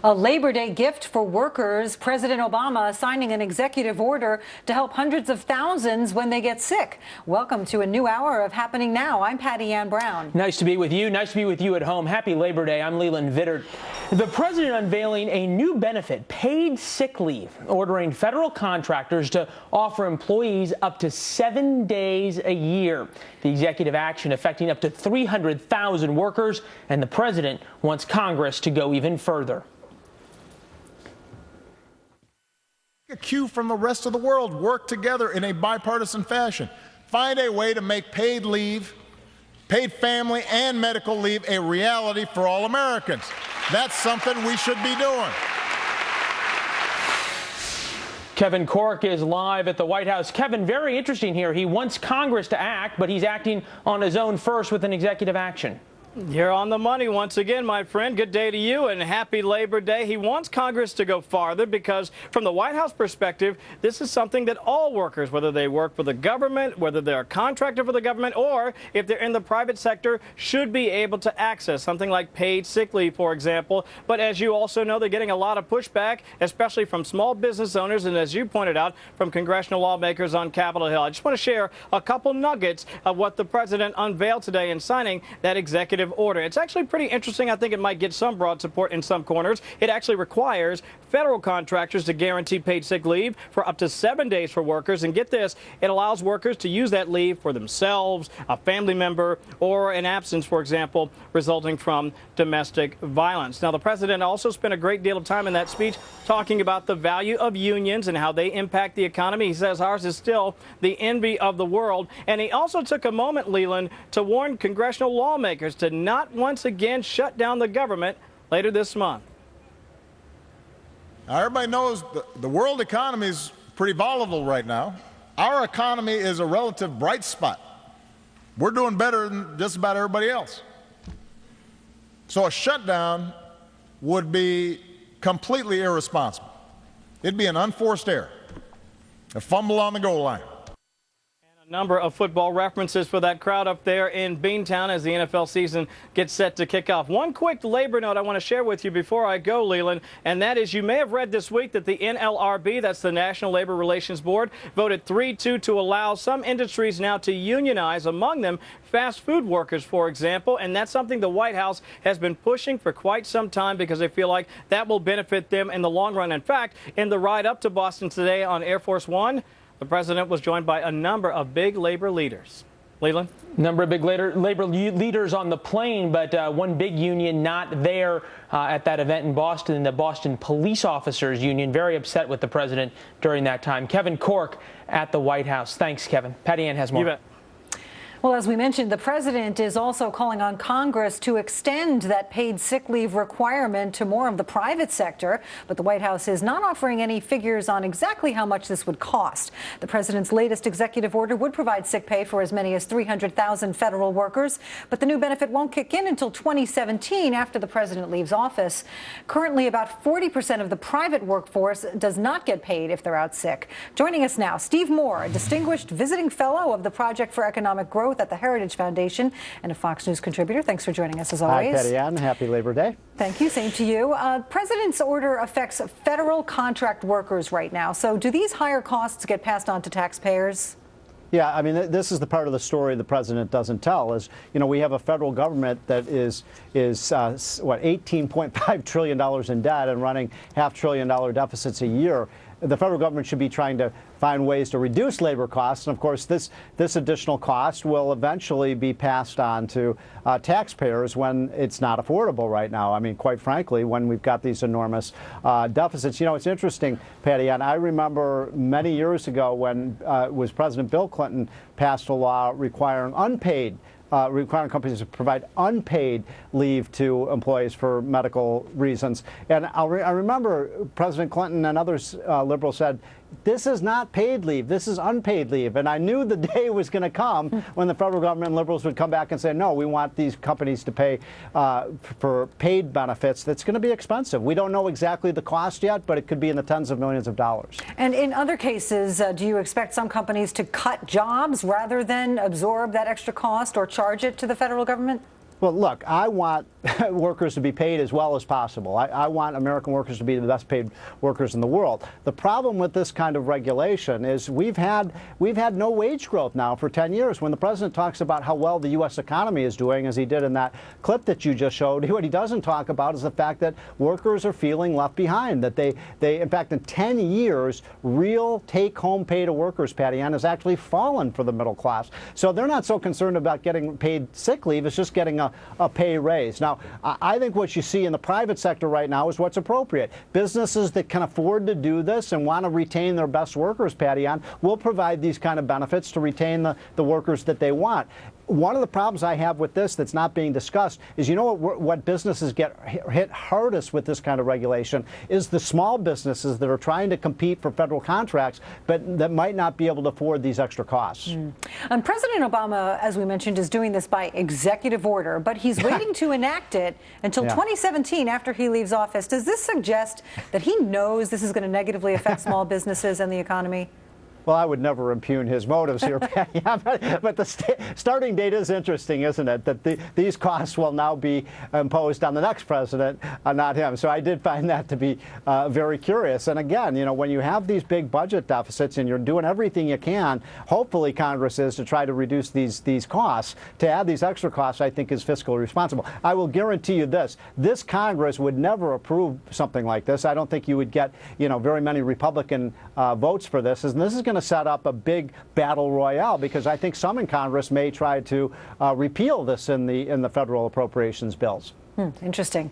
A Labor Day gift for workers. President Obama signing an executive order to help hundreds of thousands when they get sick. Welcome to a new hour of Happening Now. I'm Patty Ann Brown. Nice to be with you. Nice to be with you at home. Happy Labor Day. I'm Leland Vittert. The president unveiling a new benefit, paid sick leave, ordering federal contractors to offer employees up to 7 days a year. The executive action affecting up to 300,000 workers, and the president wants Congress to go even further. A cue from the rest of the world. Work together in a bipartisan fashion. Find a way to make paid leave, paid family and medical leave a reality for all Americans. That's something we should be doing. Kevin Corke is live at the White House. Kevin, very interesting here. He wants Congress to act, but he's acting on his own first with an executive action. You're on the money once again, my friend. Good day to you and happy Labor Day. He wants Congress to go farther because from the White House perspective, this is something that all workers, whether they work for the government, whether they're a contractor for the government, or if they're in the private sector, should be able to access something like paid sick leave, for example. But as you also know, they're getting a lot of pushback, especially from small business owners and, as you pointed out, from congressional lawmakers on Capitol Hill. I just want to share a couple nuggets of what the president unveiled today in signing that executive order. It's actually pretty interesting. I think it might get some broad support in some corners. It actually requires federal contractors to guarantee paid sick leave for up to 7 days for workers. And get this, it allows workers to use that leave for themselves, a family member, or an absence, for example, resulting from domestic violence. Now, the president also spent a great deal of time in that speech talking about the value of unions and how they impact the economy. He says ours is still the envy of the world. And he also took a moment, Leland, to warn congressional lawmakers to not once again shut down the government later this month. Now, everybody knows the world economy is pretty volatile right now. Our economy is a relative bright spot. We're doing better than just about everybody else. So a shutdown would be completely irresponsible. It'd be an unforced error, a fumble on the goal line. Number of football references for that crowd up there in Beantown as the NFL season gets set to kick off. One quick labor note I want to share with you before I go, Leland, and that is you may have read this week that the NLRB, that's the National Labor Relations Board, voted 3-2 to allow some industries now to unionize, among them fast food workers, for example, and that's something the White House has been pushing for quite some time because they feel like that will benefit them in the long run. In fact, in the ride up to Boston today on Air Force One, the president was joined by a number of big labor leaders. Leland? Number of big labor leaders on the plane, but one big union not there at that event in Boston, the Boston Police Officers Union, very upset with the president during that time. Kevin Corke at the White House. Thanks, Kevin. Patty Ann has more. You bet. Well, as we mentioned, the president is also calling on Congress to extend that paid sick leave requirement to more of the private sector. But the White House is not offering any figures on exactly how much this would cost. The president's latest executive order would provide sick pay for as many as 300,000 federal workers. But the new benefit won't kick in until 2017 after the president leaves office. Currently, about 40% of the private workforce does not get paid if they're out sick. Joining us now, Steve Moore, a distinguished visiting fellow of the Project for Economic Growth at the Heritage Foundation and a Fox News contributor. Thanks for joining us as always. Hi, Patty Ann. Happy Labor Day. Thank you. Same to you. President's order affects federal contract workers right now. So do these higher costs get passed on to taxpayers? Yeah, I mean, this is the part of the story the president doesn't tell is, you know, we have a federal government that is what, $18.5 trillion in debt and running $500 billion deficits a year. The federal government should be trying to find ways to reduce labor costs. And of course, this additional cost will eventually be passed on to taxpayers when it's not affordable right now. I mean, quite frankly, when we've got these enormous deficits. You know, it's interesting, Patty, and I remember many years ago when it was President Bill Clinton passed a law requiring requiring companies to provide unpaid leave to employees for medical reasons. And I remember President Clinton and others liberals said, this is not paid leave, this is unpaid leave. And I knew the day was going to come when the federal government and liberals would come back and say, no, we want these companies to pay for paid benefits. That's going to be expensive. We don't know exactly the cost yet, but it could be in the tens of millions of dollars. And in other cases, do you expect some companies to cut jobs rather than absorb that extra cost or charge it to the federal government? Well, look, I want workers to be paid as well as possible. I want American workers to be the best paid workers in the world. The problem with this kind of regulation is we've had no wage growth now for 10 years. When the president talks about how well the U.S. economy is doing, as he did in that clip that you just showed, what he doesn't talk about is the fact that workers are feeling left behind, that they in fact, in 10 years, real take-home pay to workers, Patty Ann, has actually fallen for the middle class. So they're not so concerned about getting paid sick leave, it's just getting a pay raise. Now, I think what you see in the private sector right now is what's appropriate. Businesses that can afford to do this and want to retain their best workers, Patty Ann, will provide these kind of benefits to retain the workers that they want. One of the problems I have with this that's not being discussed is, you know what businesses get hit hardest with this kind of regulation is the small businesses that are trying to compete for federal contracts, but that might not be able to afford these extra costs. And President Obama, as we mentioned, is doing this by executive order, but he's waiting to enact it until 2017 after he leaves office. Does this suggest that he knows this is going to negatively affect small businesses and the economy? Well, I would never impugn his motives here, Patty. But the starting date is interesting, isn't it? That these costs will now be imposed on the next president, not him. So I did find that to be very curious. And again, you know, when you have these big budget deficits and you're doing everything you can, hopefully Congress is to try to reduce these costs. To add these extra costs, I think, is fiscally responsible. I will guarantee you this Congress would never approve something like this. I don't think you would get, you know, very many Republican votes for this. And this is going to set up a big battle royale, because I think some in Congress may try to repeal this in the federal appropriations bills. Interesting.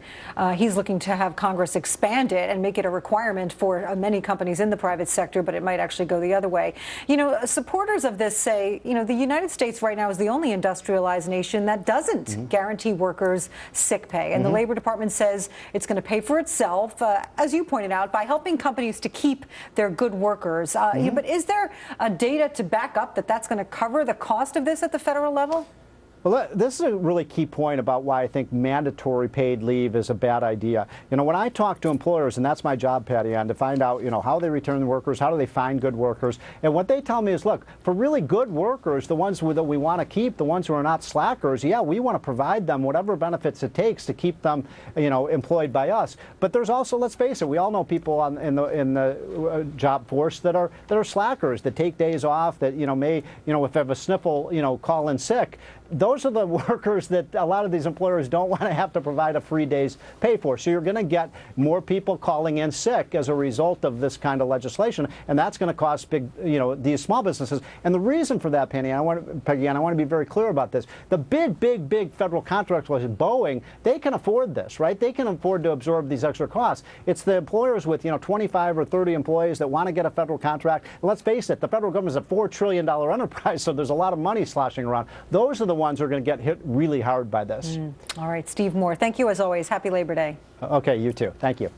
He's looking to have Congress expand it and make it a requirement for many companies in the private sector, but it might actually go the other way. You know, supporters of this say, you know, the United States right now is the only industrialized nation that doesn't guarantee workers sick pay. And the Labor Department says it's going to pay for itself, as you pointed out, by helping companies to keep their good workers. But is there data to back up that that's going to cover the cost of this at the federal level? Well, this is a really key point about why I think mandatory paid leave is a bad idea. You know, when I talk to employers, and that's my job, Patty Ann, to find out, you know, how they return the workers, how do they find good workers, and what they tell me is, look, for really good workers, the ones that we want to keep, the ones who are not slackers, yeah, we want to provide them whatever benefits it takes to keep them, you know, employed by us. But there's also, let's face it, we all know people in the job force that are slackers, that take days off, that, you know, may, you know, if they have a sniffle, you know, call in sick. Those are the workers that a lot of these employers don't want to have to provide a free day's pay for. So you're going to get more people calling in sick as a result of this kind of legislation, and that's going to cost big, you know, these small businesses. And the reason for that, Peggy, I want to be very clear about this. The big federal contract was Boeing. They can afford this, right? They can afford to absorb these extra costs. It's the employers with, you know, 25 or 30 employees that want to get a federal contract. And let's face it, the federal government is a $4 trillion enterprise, so there's a lot of money sloshing around. Those are the ones who are going to get hit really hard by this. All right, Steve Moore, thank you as always. Happy Labor Day. Okay, you too. Thank you.